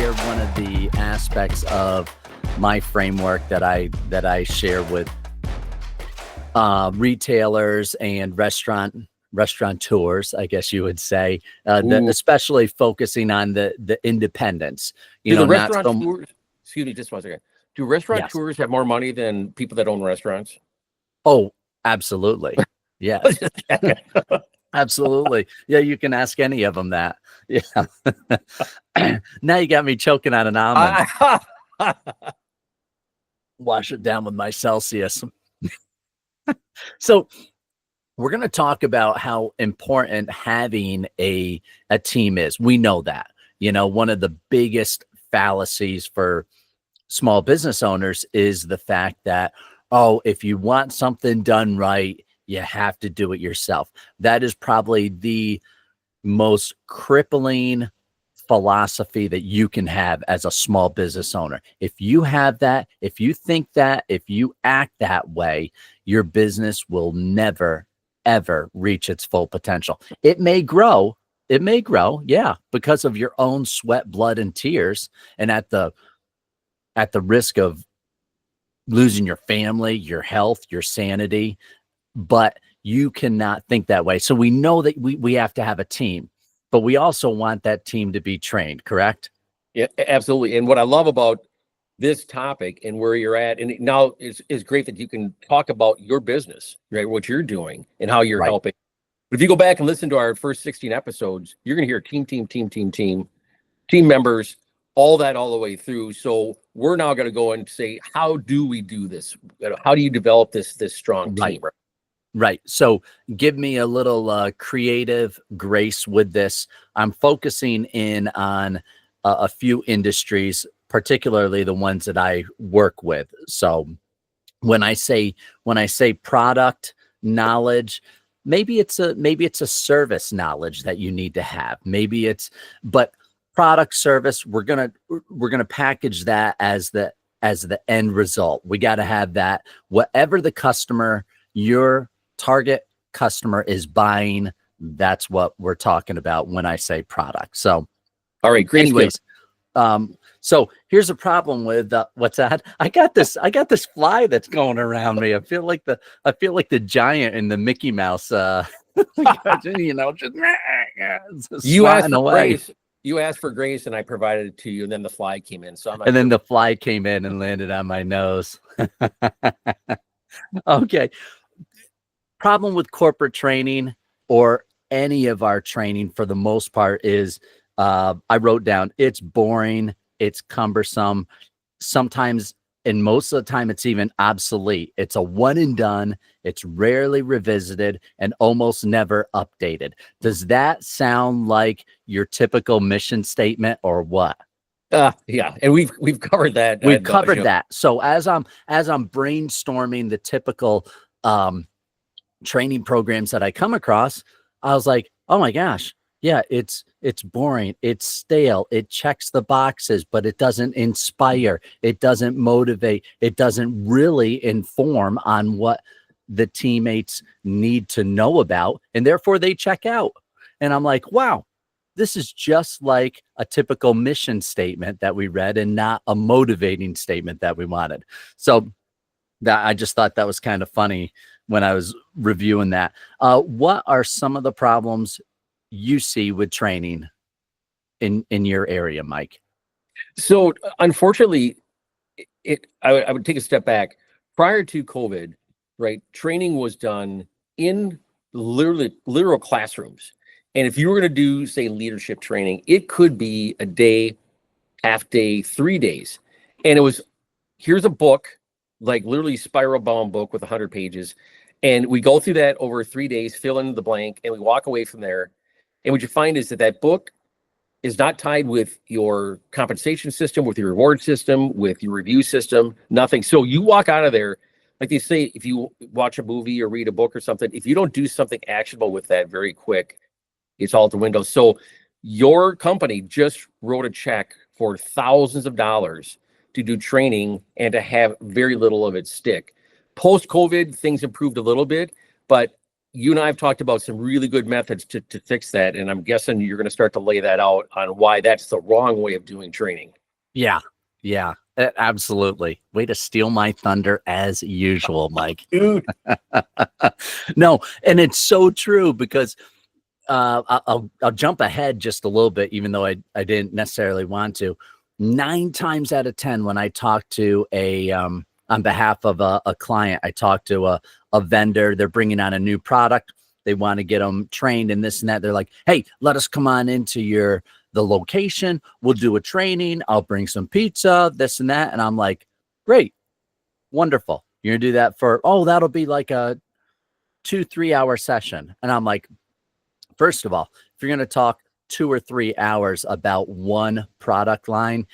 share one of the aspects of my framework that I share with retailers and restaurateurs, I guess you would say, especially focusing on the independents. Do the restaurateurs, excuse me, just one second. Do restaurateurs have more money than people that own restaurants? Oh, absolutely. Yes. Absolutely. Yeah, you can ask any of them that. Yeah. Now you got me choking on an almond. Wash it down with my Celsius. So we're going to talk about how important having a team is. We know that, one of the biggest fallacies for small business owners is the fact that, oh, if you want something done right, you have to do it yourself. That is probably the most crippling philosophy that you can have as a small business owner. If you have that, if you think that, if you act that way, your business will never, ever reach its full potential. It may grow, yeah, because of your own sweat, blood, and tears, and at the risk of losing your family, your health, your sanity, but you cannot think that way. So we know that we have to have a team, but we also want that team to be trained, correct? Yeah, absolutely. And what I love about this topic and where you're at, and now is great that you can talk about your business, right? What you're doing and how you're helping. But if you go back and listen to our first 16 episodes, you're going to hear team members, all that all the way through. So we're now going to go and say, how do we do this? How do you develop this strong team? Right. So give me a little creative grace with this. I'm focusing in on a few industries, particularly the ones that I work with. So when I say product knowledge, maybe it's a service knowledge that you need to have. But product service, we're gonna package that as the end result. We got to have that. Whatever the customer, your target customer, is buying, that's what we're talking about when I say product. So, all right, great. Anyways, so here's a problem with what's that? I got this fly that's going around me. I feel like the giant in the Mickey Mouse. Just you asked for grace. You asked for grace, and I provided it to you, and then the fly came in. Then the fly came in and landed on my nose. Okay. Problem with corporate training or any of our training for the most part is I wrote down, it's boring, it's cumbersome. Sometimes, and most of the time, it's even obsolete. It's a one and done. It's rarely revisited and almost never updated. Does that sound like your typical mission statement or what? Yeah, and we've covered that. We've covered that. So as I'm brainstorming the typical training programs that I come across, I was like, oh my gosh, yeah, it's boring, it's stale, it checks the boxes, but it doesn't inspire, it doesn't motivate, it doesn't really inform on what the teammates need to know about, and therefore they check out. And I'm like, wow, this is just like a typical mission statement that we read and not a motivating statement that we wanted. So that, I just thought that was kind of funny when I was reviewing that. What are some of the problems you see with training in your area, Mike? So unfortunately, I would take a step back. Prior to COVID, right, training was done in literal classrooms. And if you were going to do, say, leadership training, it could be a day, half day, 3 days. And it was, here's a book, like literally spiral bound book with 100 pages. And we go through that over 3 days, fill in the blank, and we walk away from there. And what you find is that book is not tied with your compensation system, with your reward system, with your review system, nothing. So you walk out of there, like they say, if you watch a movie or read a book or something, if you don't do something actionable with that very quick, it's all out the window. So your company just wrote a check for thousands of dollars to do training and to have very little of it stick. Post-COVID, things improved a little bit, but you and I have talked about some really good methods to fix that. And I'm guessing you're going to start to lay that out on why that's the wrong way of doing training. Yeah. Yeah. Absolutely. Way to steal my thunder as usual, Mike. Dude. No, and it's so true because I'll jump ahead just a little bit, even though I didn't necessarily want to. 9 times out of 10, when I talk to on behalf of a client, I talk to a vendor. They're bringing on a new product. They want to get them trained in this and that. They're like, hey, let us come on into the location. We'll do a training. I'll bring some pizza, this and that. And I'm like, great, wonderful. You're gonna do that that'll be like a 2-3 hour session. And I'm like, first of all, if you're going to talk 2 or 3 hours about one product line,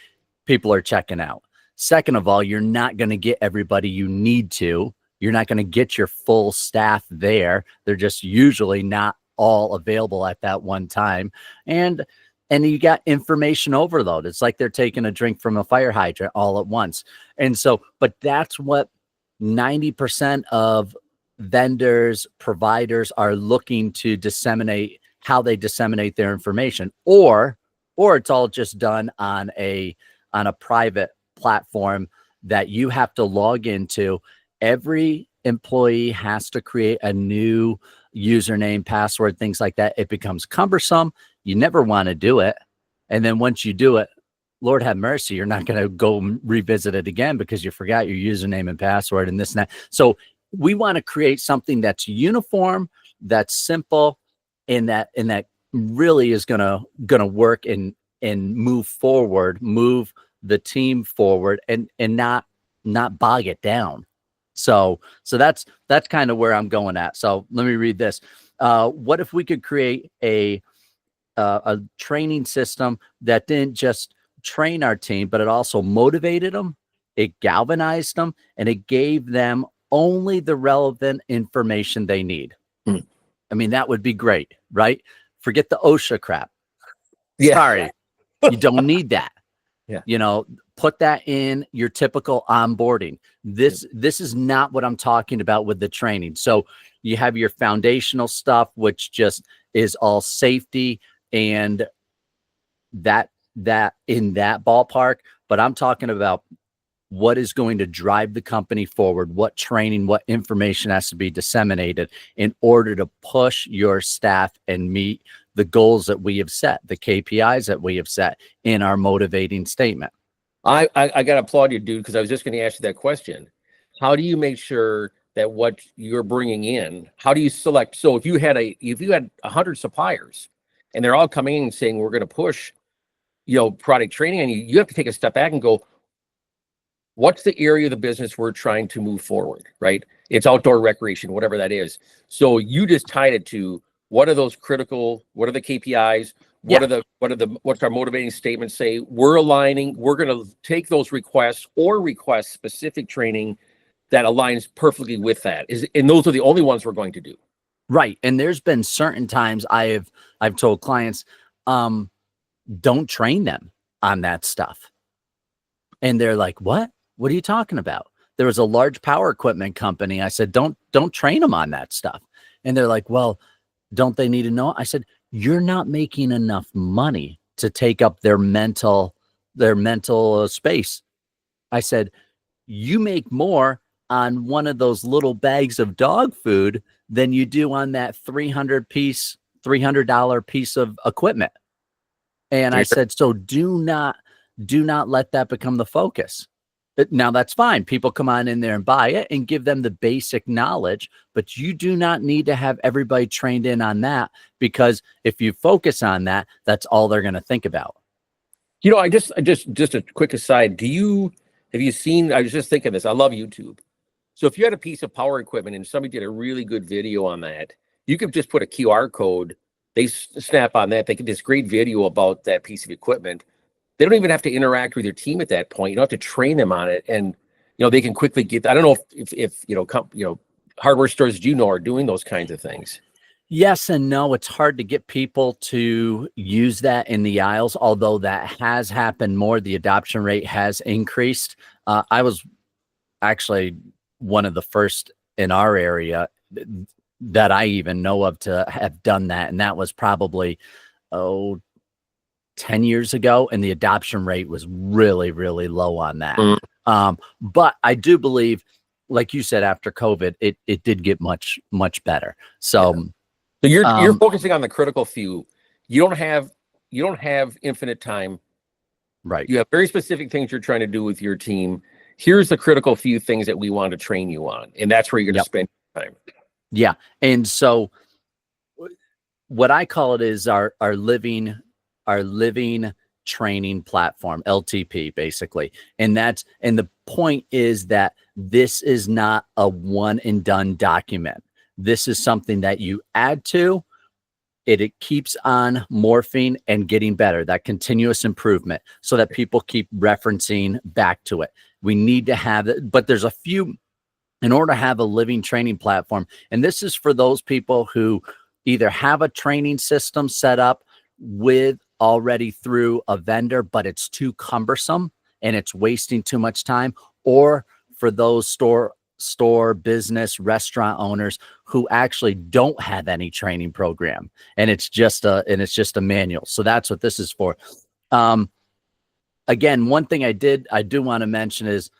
people are checking out. Second of all, you're not going to get everybody you need to. You're not going to get your full staff there. They're just usually not all available at that one time. And you got information overload. It's like they're taking a drink from a fire hydrant all at once. And so, but that's what 90% of vendors, providers are looking to disseminate, how they disseminate their information, or it's all just done on a private platform that you have to log into. Every employee has to create a new username, password, things like that. It becomes cumbersome. You never want to do it. And then once you do it, Lord have mercy, you're not going to go revisit it again because you forgot your username and password and this and that. So we want to create something that's uniform, that's simple, and that really is gonna work and move forward, move the team forward, and not bog it down. So that's kind of where I'm going at. So let me read this. What if we could create a training system that didn't just train our team, but it also motivated them, it galvanized them, and it gave them only the relevant information they need. I mean, that would be great, right? Forget the OSHA crap. Yeah. Sorry, you don't need that. Yeah. Put that in your typical onboarding. This is not what I'm talking about with the training. So you have your foundational stuff, which just is all safety and that in that ballpark. But I'm talking about what is going to drive the company forward, what training, what information has to be disseminated in order to push your staff and meet the goals that we have set, the KPIs that we have set in our motivating statement. I got to applaud you, dude, because I was just going to ask you that question. How do you make sure that what you're bringing in, how do you select? So if you had 100 suppliers and they're all coming in and saying, we're going to push, product training, and you have to take a step back and go, what's the area of the business we're trying to move forward, right? It's outdoor recreation, whatever that is. So you just tied it to what are those critical, what are the KPIs? What's our motivating statements say? We're aligning, we're going to take those requests or request specific training that aligns perfectly with that. And those are the only ones we're going to do. Right. And there's been certain times I've told clients, don't train them on that stuff. And they're like, what are you talking about? There was a large power equipment company. I said, don't train them on that stuff. And they're like, well, don't they need to know? I said, you're not making enough money to take up their mental space. I said, you make more on one of those little bags of dog food than you do on that $300 piece of equipment. And I said, so do not let that become the focus. Now that's fine. People come on in there and buy it and give them the basic knowledge, but you do not need to have everybody trained in on that, because if you focus on that, that's all they're going to think about. I just a quick aside. Have you seen, I was just thinking this, I love YouTube. So if you had a piece of power equipment and somebody did a really good video on that, you could just put a QR code, they snap on that, they get this great video about that piece of equipment. They don't even have to interact with your team at that point. You don't have to train them on it. And, they can quickly get, I don't know if hardware stores, are doing those kinds of things. Yes and no. It's hard to get people to use that in the aisles, although that has happened more. The adoption rate has increased. I was actually one of the first in our area. that I even know of to have done that. And that was probably, 10 years ago. And the adoption rate was really, really low on that. But I do believe, like you said, after COVID, it did get much, much better. So, So you're focusing on the critical few. You don't have infinite time. right. You have very specific things you're trying to do with your team. Here's the critical few things that we want to train you on, and that's where you're going to spend time. Yeah. And so what I call it is our living training platform, LTP, basically. And the point is that this is not a one and done document. This is something that you add to it keeps on morphing and getting better, that continuous improvement, so that people keep referencing back to it. We need to have it, but there's a few in order to have a living training platform. And this is for those people who either have a training system set up with already through a vendor, but it's too cumbersome and it's wasting too much time, or for those store business restaurant owners who actually don't have any training program and it's just a manual. So that's what this is for. Again, one thing I do want to mention is,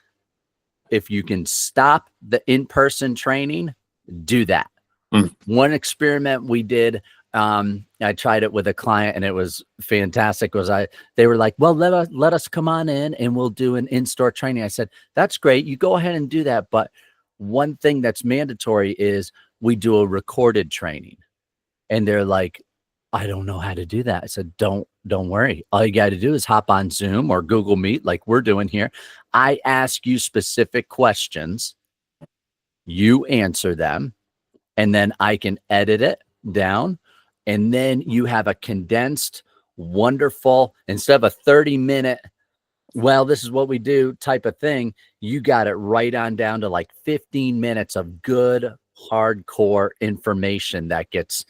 if you can stop the in-person training, do that. One experiment we did, I tried it with a client and it was fantastic. They were like, well, let us come on in and we'll do an in-store training. I said, that's great. You go ahead and do that. But one thing that's mandatory is we do a recorded training. And they're like, I don't know how to do that. I said, don't worry. All you got to do is hop on Zoom or Google Meet like we're doing here. I ask you specific questions. You answer them, and then I can edit it down. And then you have a condensed, wonderful, instead of a 30-minute, well, this is what we do type of thing, you got it right on down to like 15 minutes of good, hardcore information that gets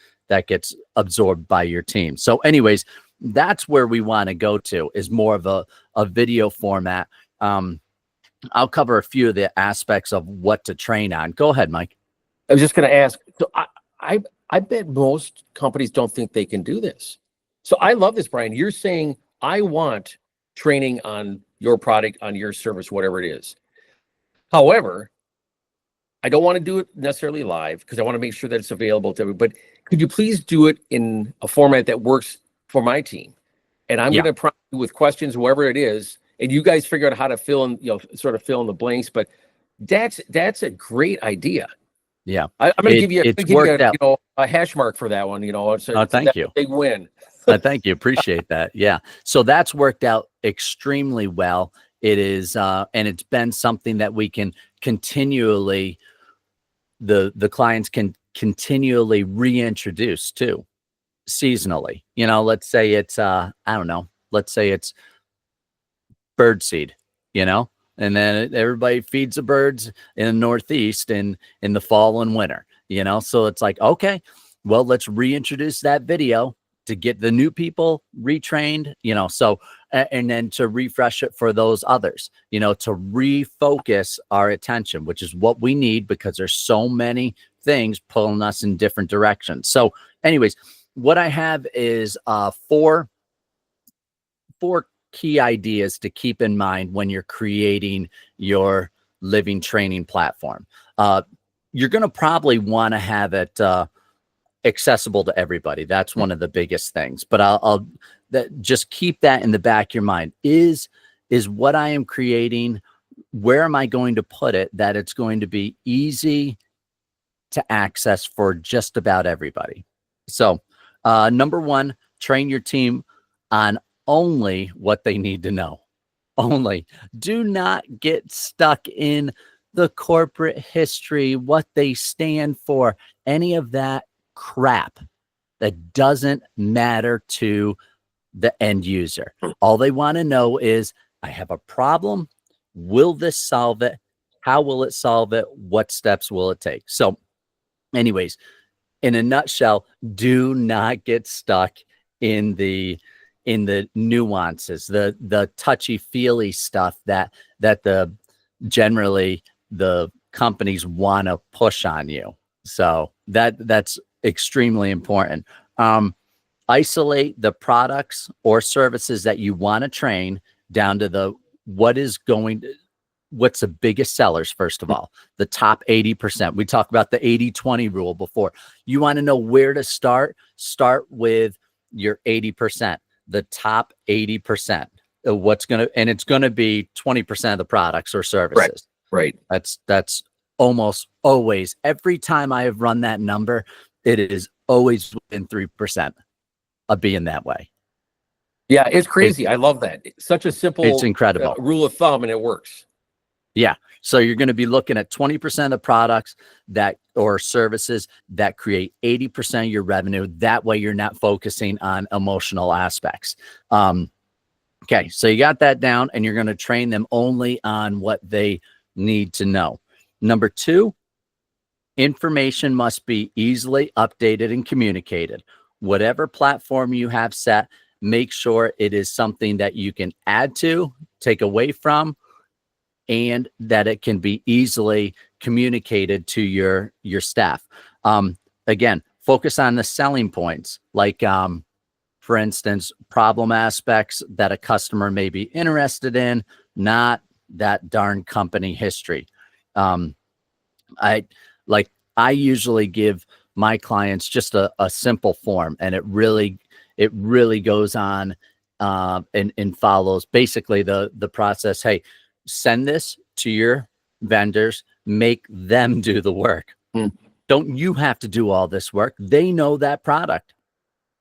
absorbed by your team. So anyways, that's where we want to go to, is more of a video format. I'll cover a few of the aspects of what to train on. Go ahead, Mike. I was just going to ask. So I bet most companies don't think they can do this. So I love this, Brian. You're saying, I want training on your product, on your service, whatever it is. However, I don't want to do it necessarily live because I want to make sure that it's available to everybody. But could you please do it in a format that works for my team? And I'm going to prompt you with questions, whoever it is, and you guys figure out how to fill in, sort of fill in the blanks. But that's a great idea. Yeah, I'm going to give you a hash mark for that one. Thank you. Big win. Thank you. Appreciate that. Yeah. So that's worked out extremely well. It is, and it's been something that we can continually, the clients can continually reintroduce too, seasonally. Let's say it's, I don't know, let's say it's birdseed, and then everybody feeds the birds in the Northeast in the fall and winter, so it's like, okay, well, let's reintroduce that video to get the new people retrained, so, and then to refresh it for those others, to refocus our attention, which is what we need because there's so many things pulling us in different directions. So anyways, what I have is four key ideas to keep in mind when you're creating your living training platform. You're going to probably want to have it accessible to everybody. That's one of the biggest things, but I'll just keep that in the back of your mind. Is what I am creating, where am I going to put it that it's going to be easy to access for just about everybody? So number one, train your team on only what they need to know. Only. Do not get stuck in the corporate history, what they stand for, any of that crap that doesn't matter to the end user. All they want to know is, I have a problem. Will this solve it? How will it solve it? What steps will it take? So anyways, in a nutshell, do not get stuck in the nuances, the touchy-feely stuff that generally the companies want to push on you. So That's extremely important. Isolate the products or services that you want to train down to the what's the biggest sellers. First of all, the top 80%. We talked about the 80-20 rule before. You want to know where to start with your 80%, the top 80% of it's going to be 20% of the products or services. Right. That's almost always, every time I have run that number, it is always within 3% of being that way. Yeah, it's crazy. I love that. It's such a simple, it's incredible rule of thumb, and it works. Yeah. So you're going to be looking at 20% of products or services that create 80% of your revenue. That way you're not focusing on emotional aspects. Okay. So you got that down, and you're going to train them only on what they need to know. Number 2, information must be easily updated and communicated. Whatever platform you have set, make sure it is something that you can add to, take away from, and that it can be easily communicated to your staff. Again, focus on the selling points, like, for instance, problem aspects that a customer may be interested in, not that darn company history. I usually give my clients just a simple form, and it really goes on and follows basically the process. Hey, send this to your vendors, make them do the work. Don't you have to do all this work? They know that product.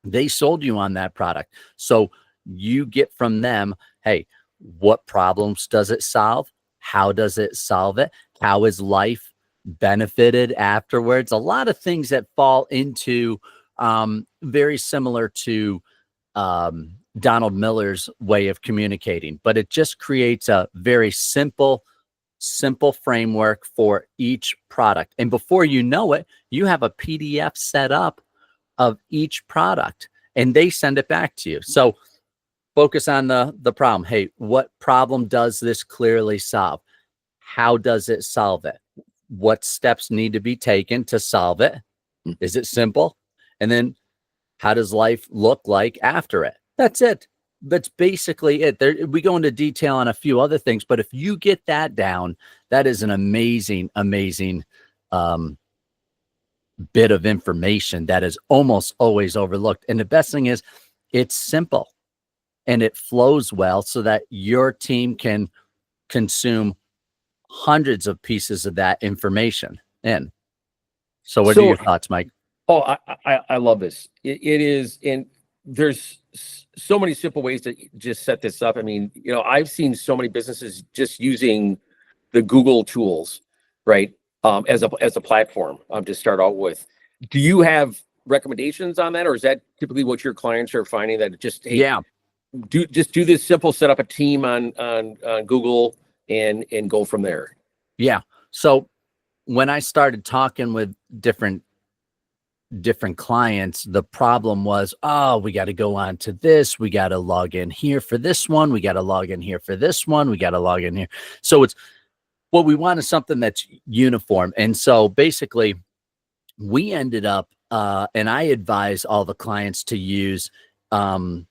They sold you on that product. So you get from them, hey, what problems does it solve? How does it solve it? How is life benefited afterwards? A lot of things that fall into very similar to Donald Miller's way of communicating, but it just creates a very simple framework for each product. And before you know it, you have a PDF set up of each product, and they send it back to you. So focus on the problem. Hey, what problem does this clearly solve? How does it solve it? What steps need to be taken to solve it? Is it simple? And then how does life look like after it? That's it. That's basically it. We go into detail on a few other things, but if you get that down, that is an amazing bit of information that is almost always overlooked. And the best thing is, it's simple and it flows well so that your team can consume hundreds of pieces of that information in. So what are your thoughts, Mike? Oh, I love this. It is, and there's so many simple ways to just set this up. I mean, I've seen so many businesses just using the Google tools, right? As a platform to start out with. Do you have recommendations on that, or is that typically what your clients are finding, that just, hey, Yeah, do this simple, set up a team on Google and go from there? yeah. So when I started talking with different clients, the problem was, we got to go on to this. We got to log in here for this one. We got to log in here for this one. We got to log in here. So it's what we want is something that's uniform. And so basically we ended up, and I advise all the clients to use the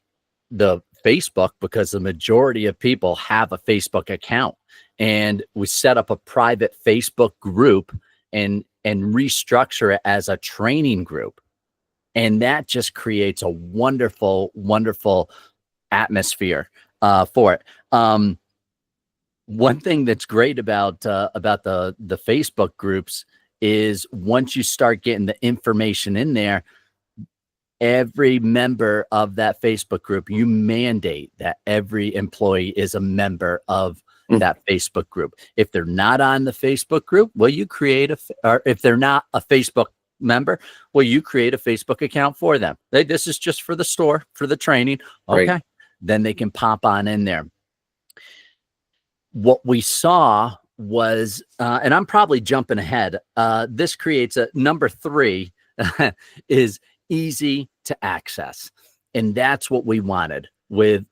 Facebook, because the majority of people have a Facebook account, and we set up a private Facebook group and restructure it as a training group. And that just creates a wonderful atmosphere for it. One thing that's great about the Facebook groups is, once you start getting the information in there, every member of that Facebook group, you mandate that every employee is a member of that Facebook group. If they're not on the Facebook group, well, you create or if they're not a Facebook member, well, you create a Facebook account for them. This is just for the store, for the training. Okay. Right. Then they can pop on in there. What we saw was, and I'm probably jumping ahead, this creates a number 3 is easy to access. And that's what we wanted with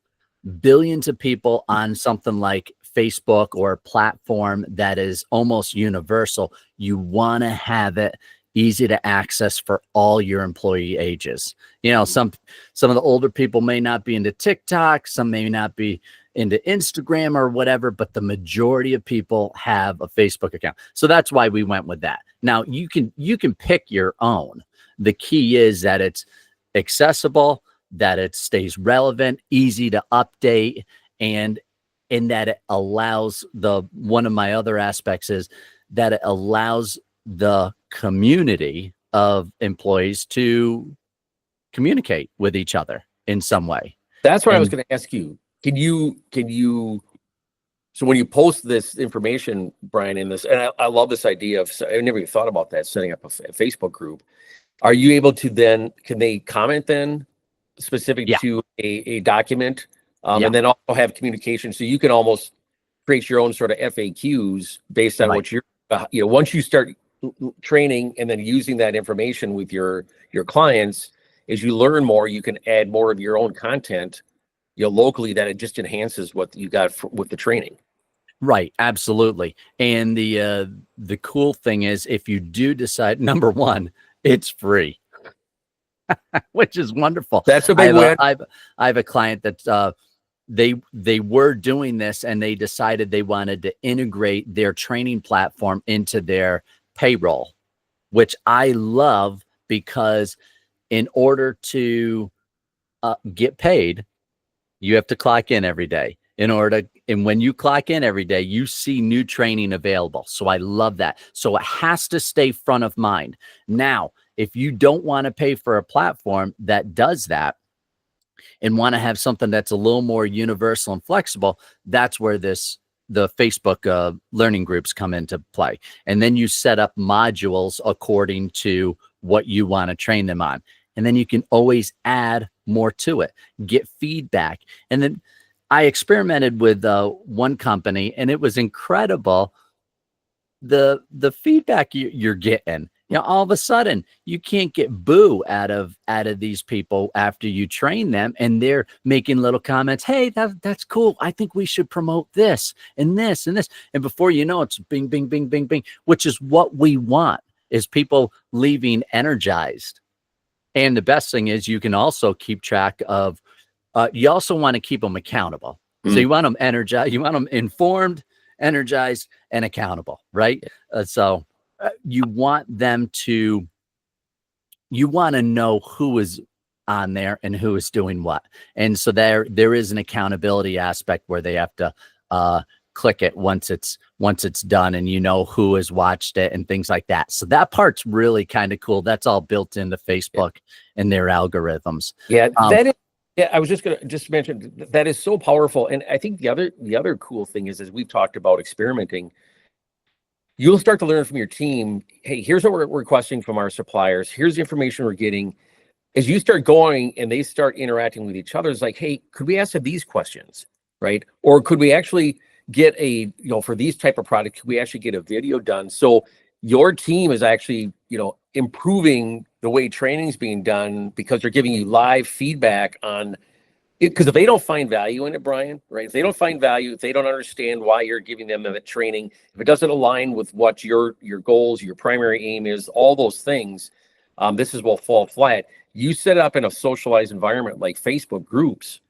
billions of people on something like Facebook or a platform that is almost universal. You want to have it easy to access for all your employee ages. You know, some of the older people may not be into TikTok, some may not be into Instagram or whatever, but the majority of people have a Facebook account. So that's why we went with that. Now you can pick your own. The key is that it's accessible, that it stays relevant, easy to update, and in that it allows one of my other aspects is that it allows the community of employees to communicate with each other in some way. That's what I was going to ask you. Can you, so when you post this information, Brian, in this, and I love this idea of, I never even thought about that, setting up a Facebook group. Are you able to then, can they comment then specific to a document? And then also have communication. So you can almost create your own sort of FAQs based on what you're, once you start training and then using that information with your clients, as you learn more, you can add more of your own content, locally, that it just enhances what you got with the training. Right. Absolutely. And the cool thing is, if you do decide, number one, it's free, which is wonderful. That's a big win. I have a client that they were doing this and they decided they wanted to integrate their training platform into their payroll, which I love, because in order to get paid, you have to clock in every day. And when you clock in every day, you see new training available. So I love that. So it has to stay front of mind. Now, if you don't want to pay for a platform that does that and want to have something that's a little more universal and flexible, that's where the Facebook learning groups come into play. And then you set up modules according to what you want to train them on. And then you can always add more to it, get feedback. And then I experimented with one company, and it was incredible. The feedback you're getting, all of a sudden you can't get boo out of these people after you train them, and they're making little comments. Hey, that's cool. I think we should promote this and this and this. And before you know, it's bing, bing, bing, bing, bing, which is what we want, is people leaving energized. And the best thing is you can also keep track of, you also want to keep them accountable. So you want them energized, you want them informed, energized, and accountable, right? So you want them to, you want to know who is on there and who is doing what. And so there is an accountability aspect where they have to click it once it's done, and who has watched it and things like that. So that part's really kind of cool. That's all built into Facebook and their algorithms. Yeah, that is. Yeah, I was just going to mention that is so powerful. And I think the other cool thing is, as we've talked about experimenting, you'll start to learn from your team. Hey, here's what we're requesting from our suppliers. Here's the information we're getting. As you start going and they start interacting with each other, it's like, hey, could we ask them these questions, right? Or could we actually get for these type of products, could we actually get a video done? So your team is actually, improving the way training is being done, because they're giving you live feedback on it. Because if they don't find value in it, Brian, right? If they don't find value, if they don't understand why you're giving them that training, if it doesn't align with what your goals, your primary aim is, all those things, this will fall flat. You set it up in a socialized environment like Facebook groups,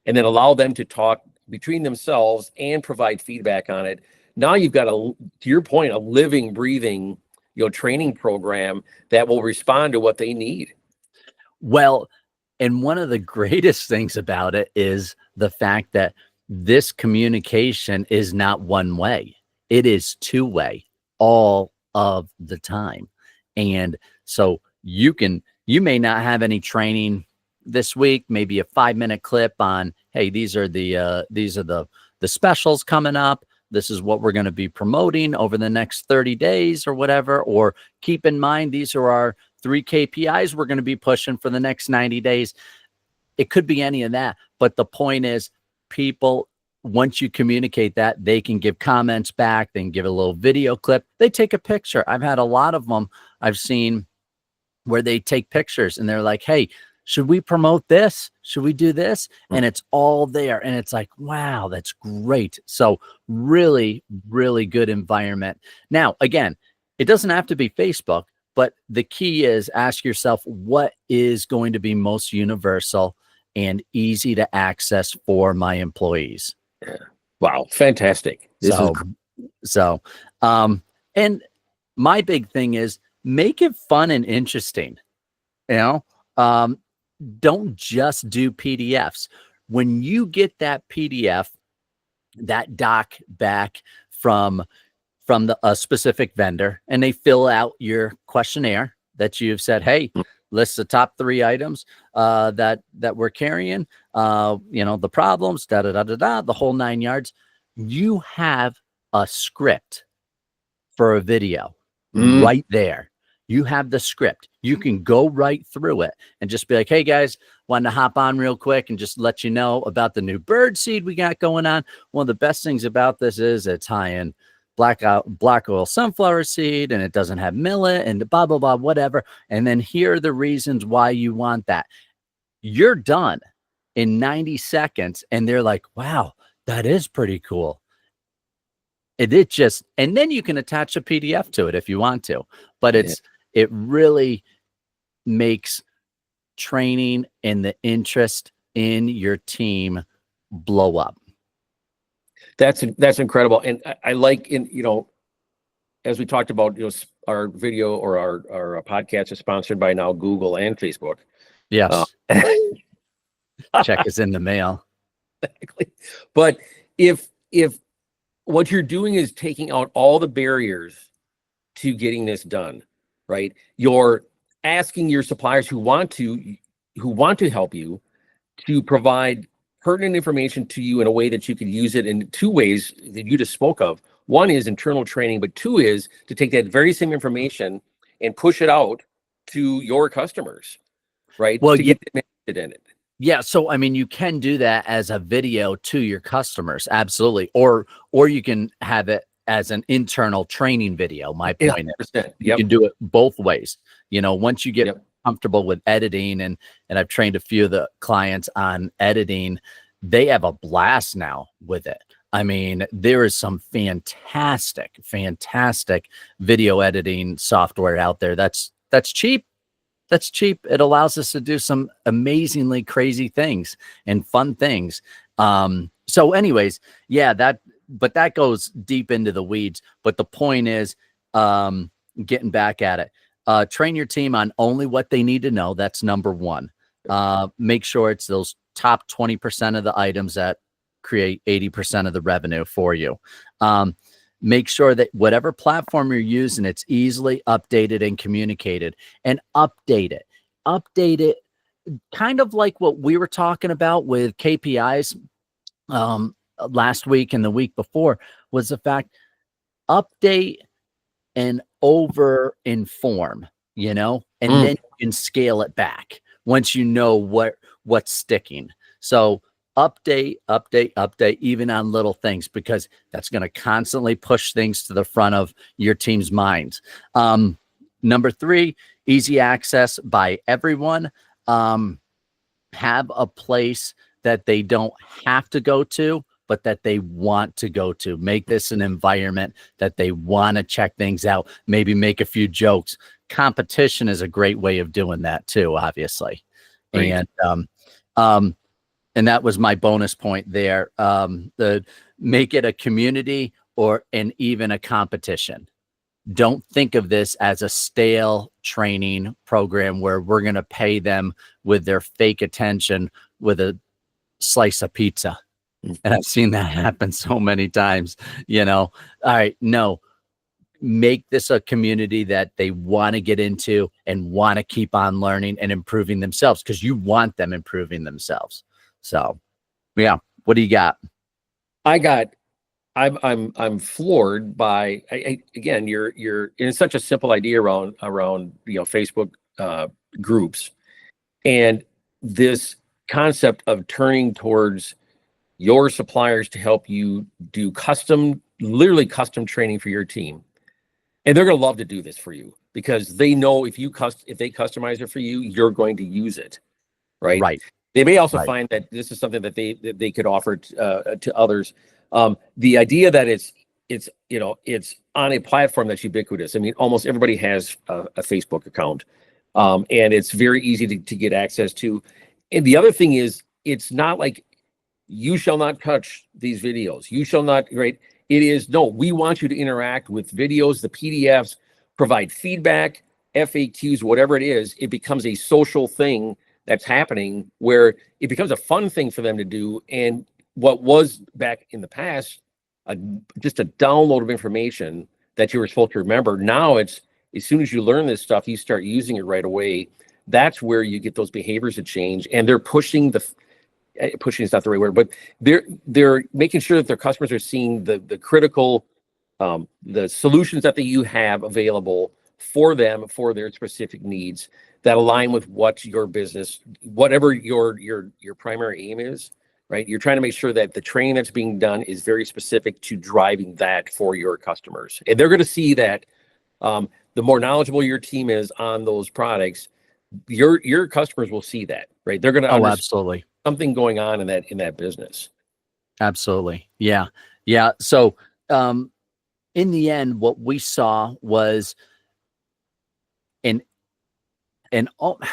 and then allow them to talk between themselves and provide feedback on it. Now you've got to your point, a living, breathing, training program that will respond to what they need. Well, and one of the greatest things about it is the fact that this communication is not one way. It is two-way all of the time. And so you may not have any training this week, maybe a 5-minute clip on, hey, these are the specials coming up. This is what we're going to be promoting over the next 30 days or whatever. Or keep in mind, these are our 3 KPIs we're going to be pushing for the next 90 days. It could be any of that. But the point is, people, once you communicate that, they can give comments back. They can give a little video clip. They take a picture. I've had a lot of them I've seen where they take pictures and they're like, hey, should we promote this? Should we do this? And it's all there. And it's like, wow, that's great. So really, really good environment. Now, again, it doesn't have to be Facebook, But the key is ask yourself, what is going to be most universal and easy to access for my employees? Yeah. Wow, fantastic. This is So, so, and my big thing is make it fun and interesting. You know, um, don't just do PDFs. When you get that PDF, that doc back from a specific vendor, and they fill out your questionnaire that you've said, hey, list the top 3 items that we're carrying, the problems, the whole 9 yards. You have a script for a video right there. You have the script. You can go right through it and just be like, hey guys, wanted to hop on real quick and just let you know about the new bird seed we got going on. One of the best things about this is it's high in black oil sunflower seed, and it doesn't have millet and blah, blah, blah, whatever. And then here are the reasons why you want that. You're done in 90 seconds. And they're like, wow, that is pretty cool. And then you can attach a PDF to it if you want to, but it really makes training and the interest in your team blow up. That's incredible. And I like, as we talked about, our video or our podcast is sponsored by now Google and Facebook. Yes. Check is in the mail. Exactly. But if what you're doing is taking out all the barriers to getting this done, right? You're asking your suppliers who want to help you to provide pertinent information to you in a way that you can use it in 2 ways that you just spoke of. One is internal training, but 2 is to take that very same information and push it out to your customers, right? Well, to get them interested in it. Yeah. So, I mean, you can do that as a video to your customers. Absolutely. Or you can have it as an internal training video. My point is you can do it both ways. Once you get comfortable with editing, and I've trained a few of the clients on editing, they have a blast now with it. I mean, there is some fantastic video editing software out there that's cheap. That's cheap. It allows us to do some amazingly crazy things and fun things. So anyways, but that goes deep into the weeds. But the point is, getting back at it, train your team on only what they need to know. That's number 1. Make sure it's those top 20% of the items that create 80% of the revenue for you. Make sure that whatever platform you're using, it's easily updated and communicated, and update it kind of like what we were talking about with KPIs last week and the week before, was the fact, update and over inform, and then you can scale it back once you know what's sticking. So update, even on little things, because that's going to constantly push things to the front of your team's minds. Number 3, easy access by everyone. Have a place that they don't have to go to, but that they want to go to. Make this an environment that they want to check things out, maybe make a few jokes. Competition is a great way of doing that too, obviously. Right. And that was my bonus point there. Make it a community and even a competition. Don't think of this as a stale training program where we're going to pay them with their fake attention with a slice of pizza. And I've seen that happen so many times, All right, no, make this a community that they want to get into and want to keep on learning and improving themselves, because you want them improving themselves. So, yeah, what do you got? I'm floored by, again, you're in such a simple idea around Facebook groups, and this concept of turning towards your suppliers to help you do literally custom training for your team. And they're going to love to do this for you, because they know if they customize it for you, you're going to use it. Right. They may also find that this is something that they could offer to others. The idea that it's it's on a platform that's ubiquitous. I mean, almost everybody has a Facebook account, and it's very easy to get access to. And the other thing is, it's not like you shall not touch these videos. You shall not, right? It is, no, we want you to interact with videos, the PDFs, provide feedback, FAQs, whatever it is. It becomes a social thing that's happening where it becomes a fun thing for them to do. And what was back in the past, just a download of information that you were supposed to remember. Now it's, as soon as you learn this stuff, you start using it right away. That's where you get those behaviors to change. And they're pushing is not the right word, but they're making sure that their customers are seeing the critical, the solutions that you have available for them, for their specific needs that align with what your business, whatever your primary aim is, right? You're trying to make sure that the training that's being done is very specific to driving that for your customers. And they're going to see that the more knowledgeable your team is on those products, your customers will see that, right? They're going to understand absolutely. something going on in that business. Absolutely. Yeah. Yeah. So, in the end, what we saw was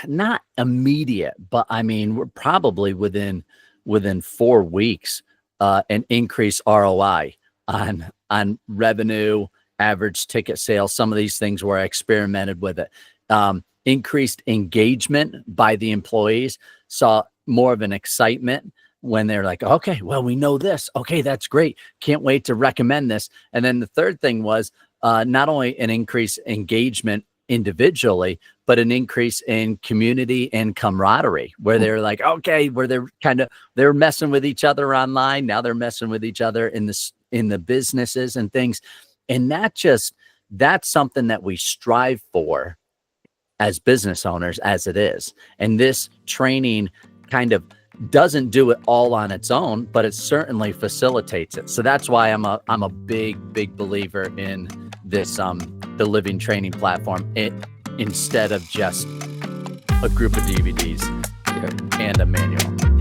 not immediate, but I mean, we're probably within 4 weeks, an increased ROI on revenue, average ticket sales. Some of these things where I experimented with it. Increased engagement by the employees, saw more of an excitement when they're like, okay, well, we know this. Okay, that's great. Can't wait to recommend this. And then the third thing was not only an increased engagement individually, but an increase in community and camaraderie where they're like, okay, where they're messing with each other online. Now they're messing with each other in the businesses and things. And that's something that we strive for as business owners as it is. And this training kind of doesn't do it all on its own, but it certainly facilitates it. So that's why I'm a big believer in this the living training platform instead of just a group of DVDs and a manual.